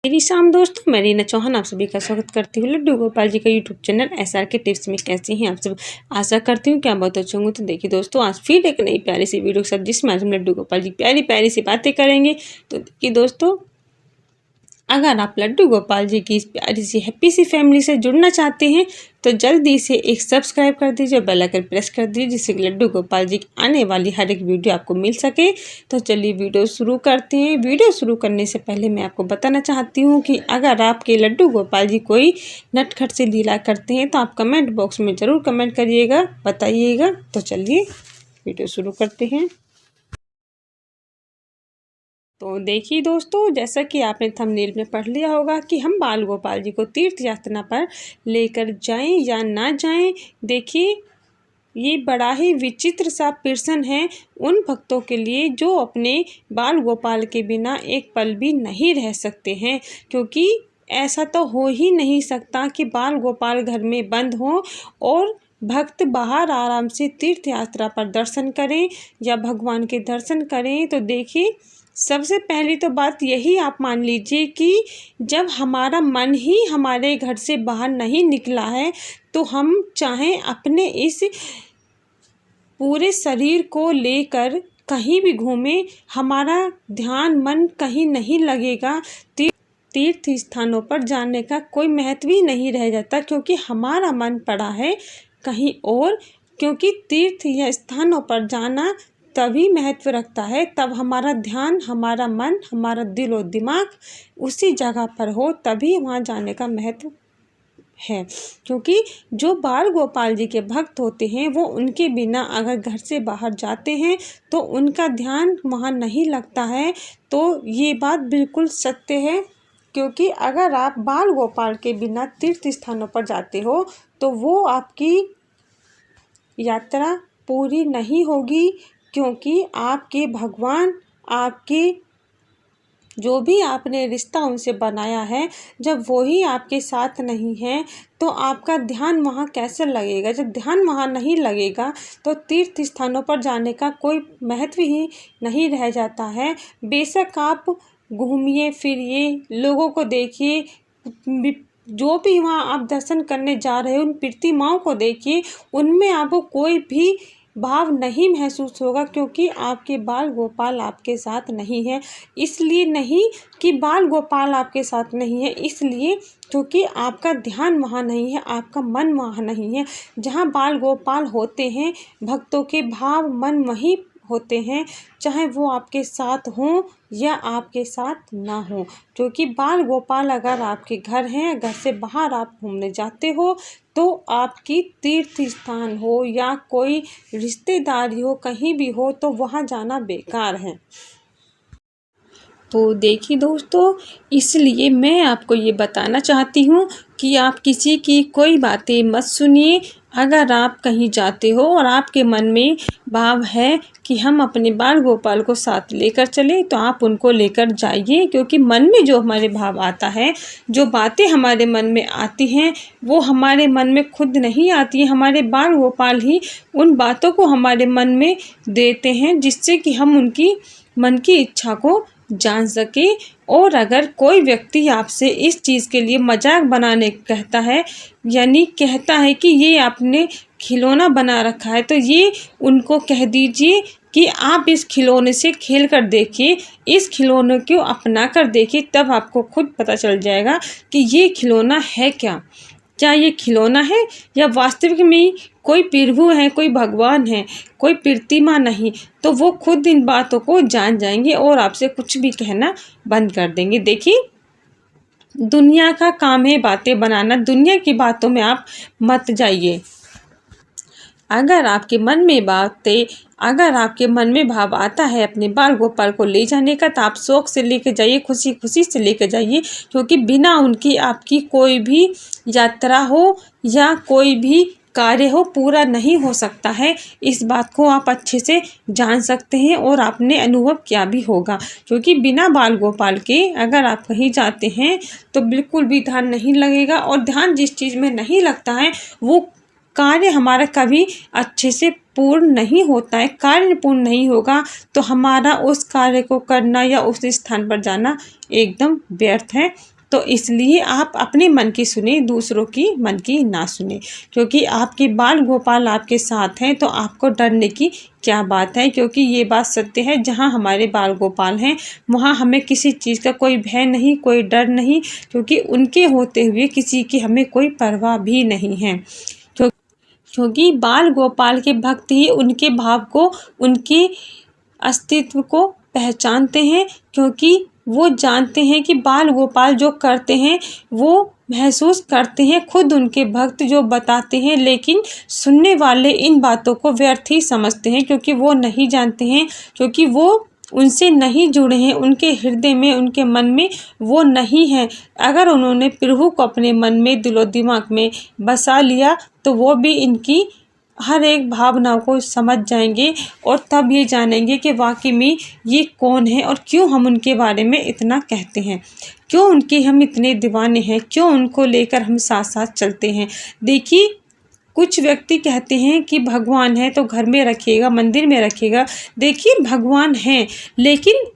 मेरी शाम दोस्तों, मैं रीना चौहान आप सभी का स्वागत करती हूँ लड्डू गोपाल जी का यूट्यूब चैनल SRK टिप्स में। कैसी हैं आप सब? आशा करती हूँ कि आप बहुत अच्छे होंगे। तो देखिए दोस्तों, आज फिर एक नई प्यारी सी वीडियो के साथ जिसमें आज हम लड्डू गोपाल जी प्यारी प्यारी सी बातें करेंगे। तो देखिए दोस्तों, अगर आप लड्डू गोपाल जी की इस प्यारी सी हैप्पी सी फैमिली से जुड़ना चाहते हैं तो जल्दी से एक सब्सक्राइब कर दीजिए, बेल आइकन प्रेस कर दीजिए, जिससे कि लड्डू गोपाल जी की आने वाली हर एक वीडियो आपको मिल सके। तो चलिए वीडियो शुरू करते हैं। वीडियो शुरू करने से पहले मैं आपको बताना चाहती हूँ कि अगर आपके लड्डू गोपाल जी कोई नटखट से लीला करते हैं तो आप कमेंट बॉक्स में ज़रूर कमेंट करिएगा, बताइएगा। तो चलिए वीडियो शुरू करते हैं। तो देखिए दोस्तों, जैसा कि आपने थंबनेल में पढ़ लिया होगा कि हम बाल गोपाल जी को तीर्थ यात्रा पर लेकर जाएं या ना जाएं। देखिए, ये बड़ा ही विचित्र सा प्रश्न है उन भक्तों के लिए जो अपने बाल गोपाल के बिना एक पल भी नहीं रह सकते हैं, क्योंकि ऐसा तो हो ही नहीं सकता कि बाल गोपाल घर में बंद हो और भक्त बाहर आराम से तीर्थ यात्रा पर दर्शन करें या भगवान के दर्शन करें। तो देखिए, सबसे पहली तो बात यही आप मान लीजिए कि जब हमारा मन ही हमारे घर से बाहर नहीं निकला है तो हम चाहें अपने इस पूरे शरीर को लेकर कहीं भी घूमें, हमारा ध्यान मन कहीं नहीं लगेगा। तीर्थ स्थानों पर जाने का कोई महत्व ही नहीं रह जाता, क्योंकि हमारा मन पड़ा है कहीं और। क्योंकि तीर्थ या स्थानों पर जाना तभी महत्व रखता है, तब हमारा ध्यान, हमारा मन, हमारा दिल और दिमाग उसी जगह पर हो, तभी वहाँ जाने का महत्व है। क्योंकि जो बाल गोपाल जी के भक्त होते हैं वो उनके बिना अगर घर से बाहर जाते हैं तो उनका ध्यान वहाँ नहीं लगता है। तो ये बात बिल्कुल सत्य है, क्योंकि अगर आप बाल गोपाल के बिना तीर्थ स्थानों पर जाते हो तो वो आपकी यात्रा पूरी नहीं होगी, क्योंकि आपके भगवान, आपके जो भी आपने रिश्ता उनसे बनाया है, जब वो ही आपके साथ नहीं है तो आपका ध्यान वहाँ कैसे लगेगा। जब ध्यान वहाँ नहीं लगेगा तो तीर्थ स्थानों पर जाने का कोई महत्व ही नहीं रह जाता है। बेशक आप घूमिए फिरिए, लोगों को देखिए, जो भी वहाँ आप दर्शन करने जा रहे हो उन प्रतिमाओं को देखिए, उनमें आपको कोई भी भाव नहीं महसूस होगा, क्योंकि आपके बाल गोपाल आपके साथ नहीं है। इसलिए नहीं कि बाल गोपाल आपके साथ नहीं है, इसलिए क्योंकि आपका ध्यान वहाँ नहीं है, आपका मन वहाँ नहीं है। जहाँ बाल गोपाल होते हैं, भक्तों के भाव मन वहीं होते हैं, चाहे वो आपके साथ हों या आपके साथ ना हो। क्योंकि बाल गोपाल अगर आपके घर हैं, घर से बाहर आप घूमने जाते हो तो आपकी तीर्थ स्थान हो या कोई रिश्तेदारी हो, कहीं भी हो, तो वहाँ जाना बेकार है। तो देखिए दोस्तों, इसलिए मैं आपको ये बताना चाहती हूँ कि आप किसी की कोई बातें मत सुनिए। अगर आप कहीं जाते हो और आपके मन में भाव है कि हम अपने बाल गोपाल को साथ लेकर चलें, तो आप उनको लेकर जाइए। क्योंकि मन में जो हमारे भाव आता है, जो बातें हमारे मन में आती हैं, वो हमारे मन में खुद नहीं आती हैं। हमारे बाल गोपाल ही उन बातों को हमारे मन में देते हैं, जिससे कि हम उनकी मन की इच्छा को जान सके। और अगर कोई व्यक्ति आपसे इस चीज़ के लिए मजाक बनाने कहता है, यानी कहता है कि ये आपने खिलौना बना रखा है, तो ये उनको कह दीजिए कि आप इस खिलौने से खेल कर देखिए, इस खिलौने को अपना कर देखिए, तब आपको खुद पता चल जाएगा कि ये खिलौना है क्या ये खिलौना है या वास्तविक में कोई प्रभु है, कोई भगवान है, कोई प्रतिमा नहीं। तो वो खुद इन बातों को जान जाएंगे और आपसे कुछ भी कहना बंद कर देंगे। देखिए, दुनिया का काम है बातें बनाना, दुनिया की बातों में आप मत जाइए। अगर आपके मन में भाव आता है अपने बाल गोपाल को ले जाने का, तो आप शौक से लेके जाइए, खुशी खुशी से लेके जाइए। क्योंकि बिना उनकी आपकी कोई भी यात्रा हो या कोई भी कार्य हो पूरा नहीं हो सकता है। इस बात को आप अच्छे से जान सकते हैं और आपने अनुभव किया भी होगा। क्योंकि बिना बाल गोपाल के अगर आप कहीं जाते हैं तो बिल्कुल भी ध्यान नहीं लगेगा, और ध्यान जिस चीज़ में नहीं लगता है वो कार्य हमारा कभी अच्छे से पूर्ण नहीं होता है, कार्य पूर्ण नहीं होगा, तो हमारा उस कार्य को करना या उस स्थान पर जाना एकदम व्यर्थ है। तो इसलिए आप अपने मन की सुने, दूसरों की मन की ना सुने, क्योंकि आपके बाल गोपाल आपके साथ हैं तो आपको डरने की क्या बात है। क्योंकि ये बात सत्य है, जहाँ हमारे बाल गोपाल हैं वहाँ हमें किसी चीज़ का कोई भय नहीं, कोई डर नहीं, क्योंकि उनके होते हुए किसी की हमें कोई परवाह भी नहीं है। क्योंकि बाल गोपाल के भक्त ही उनके भाव को, उनके अस्तित्व को पहचानते हैं, क्योंकि वो जानते हैं कि बाल गोपाल जो करते हैं वो महसूस करते हैं खुद उनके भक्त जो बताते हैं, लेकिन सुनने वाले इन बातों को व्यर्थ ही समझते हैं, क्योंकि वो नहीं जानते हैं, क्योंकि वो उनसे नहीं जुड़े हैं, उनके हृदय में, उनके मन में वो नहीं है। अगर उन्होंने प्रभु को अपने मन में, दिलो दिमाग में बसा लिया तो वो भी इनकी हर एक भावनाओं को समझ जाएंगे और तब ये जानेंगे कि वाकई में ये कौन है और क्यों हम उनके बारे में इतना कहते हैं, क्यों उनके हम इतने दीवाने हैं, क्यों उनको लेकर हम साथ साथ चलते हैं। देखिए, कुछ व्यक्ति कहते हैं कि भगवान है तो घर में रखिएगा, मंदिर में रखिएगा। देखिए, भगवान हैं, लेकिन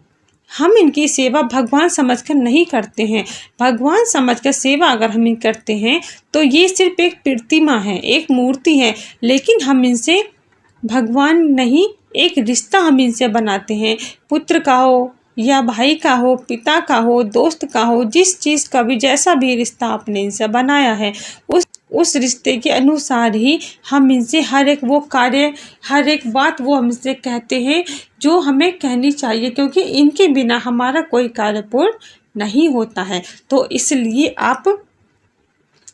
हम इनकी सेवा भगवान समझकर नहीं करते हैं। भगवान समझकर सेवा अगर हम करते हैं तो ये सिर्फ एक प्रतिमा है, एक मूर्ति है, लेकिन हम इनसे भगवान नहीं, एक रिश्ता हम इनसे बनाते हैं। पुत्र का हो या भाई का हो, पिता का हो, दोस्त का हो, जिस चीज़ का भी जैसा भी रिश्ता आपने इनसे बनाया है, उस रिश्ते के अनुसार ही हम इनसे हर एक वो कार्य, हर एक बात वो हमसे कहते हैं जो हमें कहनी चाहिए, क्योंकि इनके बिना हमारा कोई कार्य पूर्ण नहीं होता है। तो इसलिए आप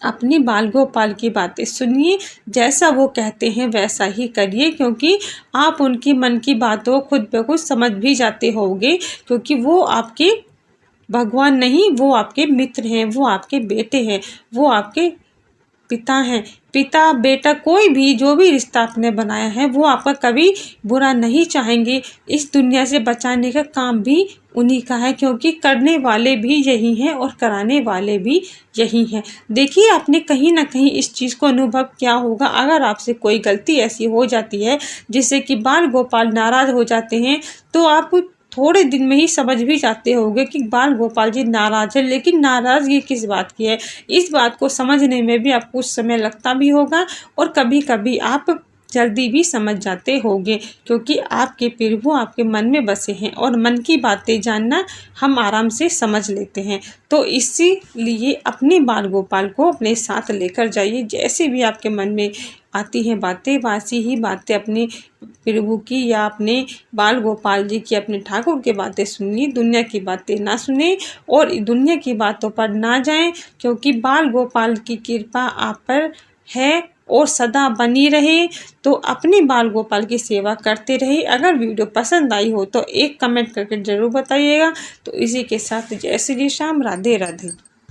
अपनी बाल गोपाल की बातें सुनिए, जैसा वो कहते हैं वैसा ही करिए, क्योंकि आप उनकी मन की बातों खुद ब खुद समझ भी जाते होंगे, क्योंकि वो आपके भगवान नहीं, वो आपके मित्र हैं, वो आपके बेटे हैं, वो आपके पिता हैं। पिता बेटा कोई भी जो भी रिश्ता आपने बनाया है वो आपका कभी बुरा नहीं चाहेंगे। इस दुनिया से बचाने का काम भी उन्हीं का है, क्योंकि करने वाले भी यही हैं और कराने वाले भी यही हैं। देखिए, आपने कहीं ना कहीं इस चीज़ को अनुभव किया होगा। अगर आपसे कोई गलती ऐसी हो जाती है जिससे कि बाल गोपाल नाराज़ हो जाते हैं, तो आप थोड़े दिन में ही समझ भी जाते होंगे कि बाल गोपाल जी नाराज़ है। लेकिन नाराज़गी किस बात की है, इस बात को समझने में भी आपको कुछ समय लगता भी होगा और कभी कभी आप जल्दी भी समझ जाते होंगे, क्योंकि आपके प्रभु आपके मन में बसे हैं और मन की बातें जानना हम आराम से समझ लेते हैं। तो इसीलिए अपने बाल गोपाल को अपने साथ लेकर जाइए। जैसे भी आपके मन में आती हैं बातें, वैसी ही बातें अपने प्रभु की या अपने बाल गोपाल जी की, अपने ठाकुर की बातें सुनिए। दुनिया की बातें ना सुने और दुनिया की बातों पर ना जाएं, क्योंकि बाल गोपाल की कृपा आप पर है और सदा बनी रहे। तो अपने बाल गोपाल की सेवा करते रहे। अगर वीडियो पसंद आई हो तो एक कमेंट करके ज़रूर बताइएगा। तो इसी के साथ जय श्री राम, राधे राधे।